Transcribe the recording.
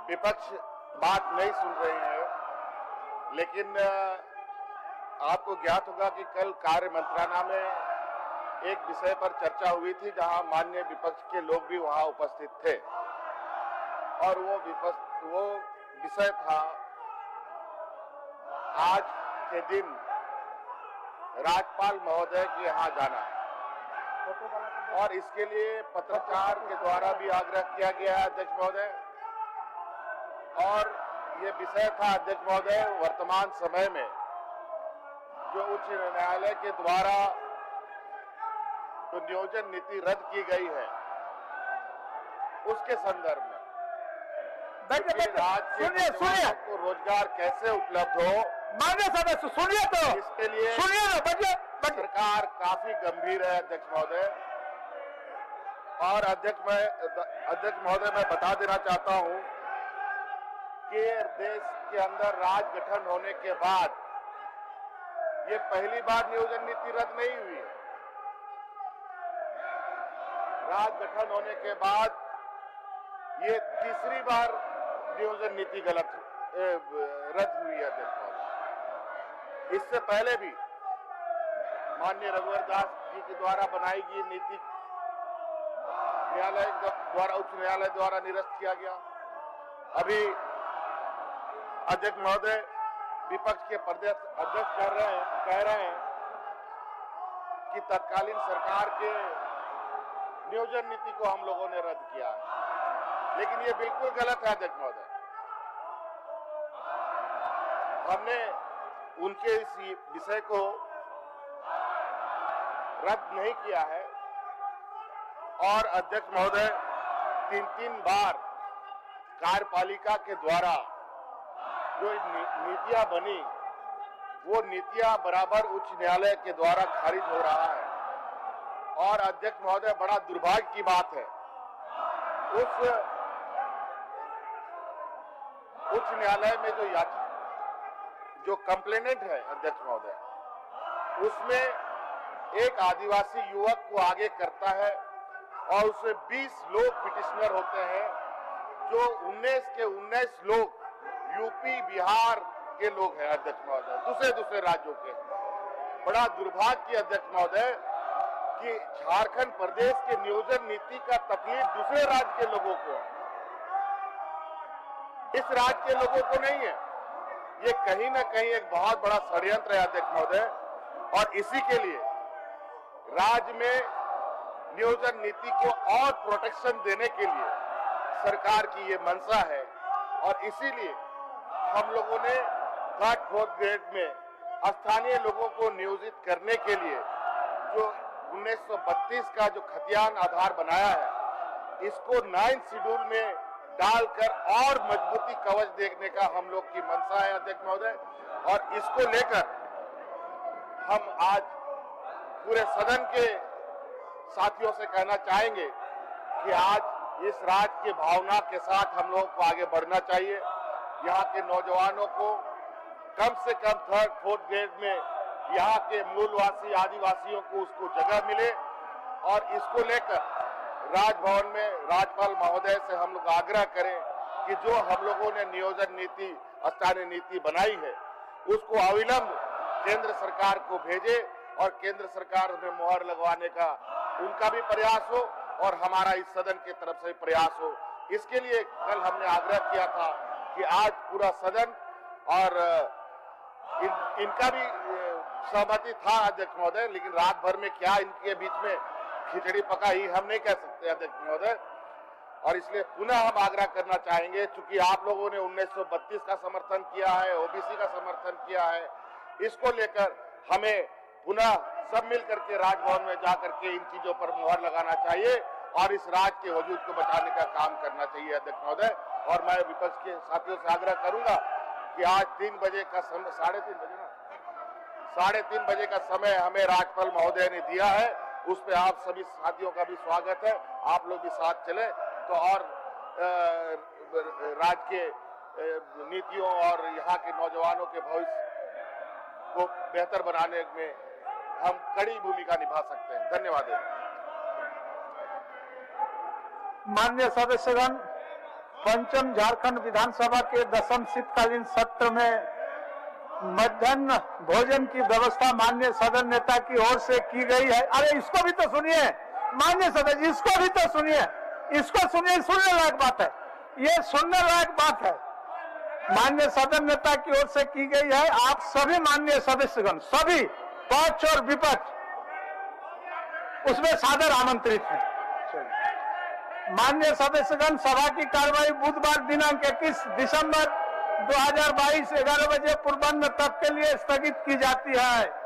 विपक्ष बात नहीं सुन रहे हैं, लेकिन आपको ज्ञात होगा कि कल कार्य मंत्रालय में एक विषय पर चर्चा हुई थी जहां माननीय विपक्ष के लोग भी वहां उपस्थित थे और वो विषय था आज के दिन राज्यपाल महोदय के यहाँ जाना, और इसके लिए पत्रकार के द्वारा भी आग्रह किया गया है अध्यक्ष महोदय। और ये विषय था अध्यक्ष महोदय, वर्तमान समय में जो उच्च न्यायालय के द्वारा जो नियोजन नीति रद्द की गई है उसके संदर्भ में राज्य के को रोजगार कैसे उपलब्ध हो, मान्य सदस्य सुनिए तो, इसके लिए सुनिए ना, बच्चे सरकार काफी गंभीर है अध्यक्ष महोदय। और अध्यक्ष महोदय मैं बता देना चाहता हूं कि देश के अंदर राज गठन होने के बाद ये पहली बार नियोजन नीति रद्द नहीं हुई है। राज गठन होने के बाद ये तीसरी बार नियोजन नीति रद्द हुई है अध्यक्ष महोदय। इससे पहले भी माननीय रघुवर दास जी के द्वारा बनाई गई नीति उच्च न्यायालय द्वारा निरस्त किया गया। अभी अध्यक्ष महोदय विपक्ष के प्रदेश अध्यक्ष कह रहे हैं कि तत्कालीन सरकार के नियोजन नीति को हम लोगों ने रद्द किया है, लेकिन ये बिल्कुल गलत है अध्यक्ष महोदय। हमने उनके इस विषय को रद्द नहीं किया है और अध्यक्ष महोदय 3 बार कार्यपालिका के द्वारा जो नीतियां बनी वो नीतियां बराबर उच्च न्यायालय के द्वारा खारिज हो रहा है। और अध्यक्ष महोदय बड़ा दुर्भाग्य की बात है, उस उच्च न्यायालय में जो कंप्लेनेंट है अध्यक्ष महोदय, उसमें एक आदिवासी युवक को आगे करता है और उसमें 20 लोग पिटिशनर होते हैं, जो 19 के 19 लोग यूपी बिहार के लोग हैं अध्यक्ष महोदय, दूसरे राज्यों के। बड़ा दुर्भाग्य की अध्यक्ष महोदय कि झारखंड प्रदेश के नियोजन नीति का तकलीफ दूसरे राज्य के लोगों को है, इस राज्य के लोगों को नहीं है। ये कहीं ना कहीं एक बहुत बड़ा षड्यंत्र है अध्यक्ष महोदय, और इसी के लिए राज्य में नियोजन नीति को और प्रोटेक्शन देने के लिए सरकार की ये मंशा है। और इसीलिए हम लोगों ने 3rd 4th ग्रेड में स्थानीय लोगों को नियोजित करने के लिए जो 1932 का जो खतियान आधार बनाया है, इसको 9th शेड्यूल में डालकर और मजबूती कवच देखने का हम लोग की मंशा है अध्यक्ष महोदय। और इसको लेकर हम आज पूरे सदन के साथियों से कहना चाहेंगे कि आज इस राज्य की भावना के साथ हम लोगों को आगे बढ़ना चाहिए। यहाँ के नौजवानों को कम से कम 3rd 4th ग्रेड में यहाँ के मूलवासी आदिवासियों को उसको जगह मिले, और इसको लेकर राजभवन में राज्यपाल महोदय से हम लोग आग्रह करें कि जो हम लोगों ने नियोजन नीति स्थानीय नीति बनाई है उसको अविलंब केंद्र सरकार को भेजे और केंद्र सरकार में मुहर लगवाने का उनका भी प्रयास हो और हमारा इस सदन के तरफ से प्रयास हो। इसके लिए कल हमने आग्रह किया था कि आज पूरा सदन और इनका भी सहमति था अध्यक्ष महोदय, लेकिन रात भर में क्या इनके बीच में खिचड़ी पका ही हम नहीं कह सकते अध्यक्ष महोदय। और इसलिए पुनः हम आग्रह करना चाहेंगे, चूंकि आप लोगों ने 1932 का समर्थन किया है, ओबीसी का समर्थन किया है, इसको लेकर हमें पुनः सब मिल करके राजभवन में जाकर के इन चीजों पर मुहर लगाना चाहिए और इस राज्य के वजूद को बचाने का काम करना चाहिए अध्यक्ष महोदय। और मैं विपक्ष के साथियों से आग्रह करूंगा कि आज 3 बजे का समय, 3:30 बजे का समय हमें राज्यपाल महोदय ने दिया है, उस पर आप सभी साथियों का भी स्वागत है। आप लोग भी साथ चले तो और राज्य के नीतियों और यहाँ के नौजवानों के भविष्य को बेहतर बनाने में हम कड़ी भूमिका निभा सकते हैं। धन्यवाद। माननीय सदस्यगण, पंचम झारखंड विधानसभा के 10वीं शीतकालीन सत्र में मध्याह्न भोजन की व्यवस्था माननीय सदन नेता की ओर से की गई है। अरे इसको भी तो सुनिए माननीय सदस्य, इसको भी तो सुनिए, इसको सुनिए, सुनने लायक बात है, ये सुनने लायक बात है। माननीय सदन नेता की ओर से की गई है। आप सभी माननीय सदस्यगण, सभी पक्ष और विपक्ष उसमें सादर आमंत्रित हैं। माननीय सदस्यगण, सभा की कार्रवाई बुधवार दिनांक 21 दिसंबर 2022 11 बजे पूर्वाह्न तक के लिए स्थगित की जाती है।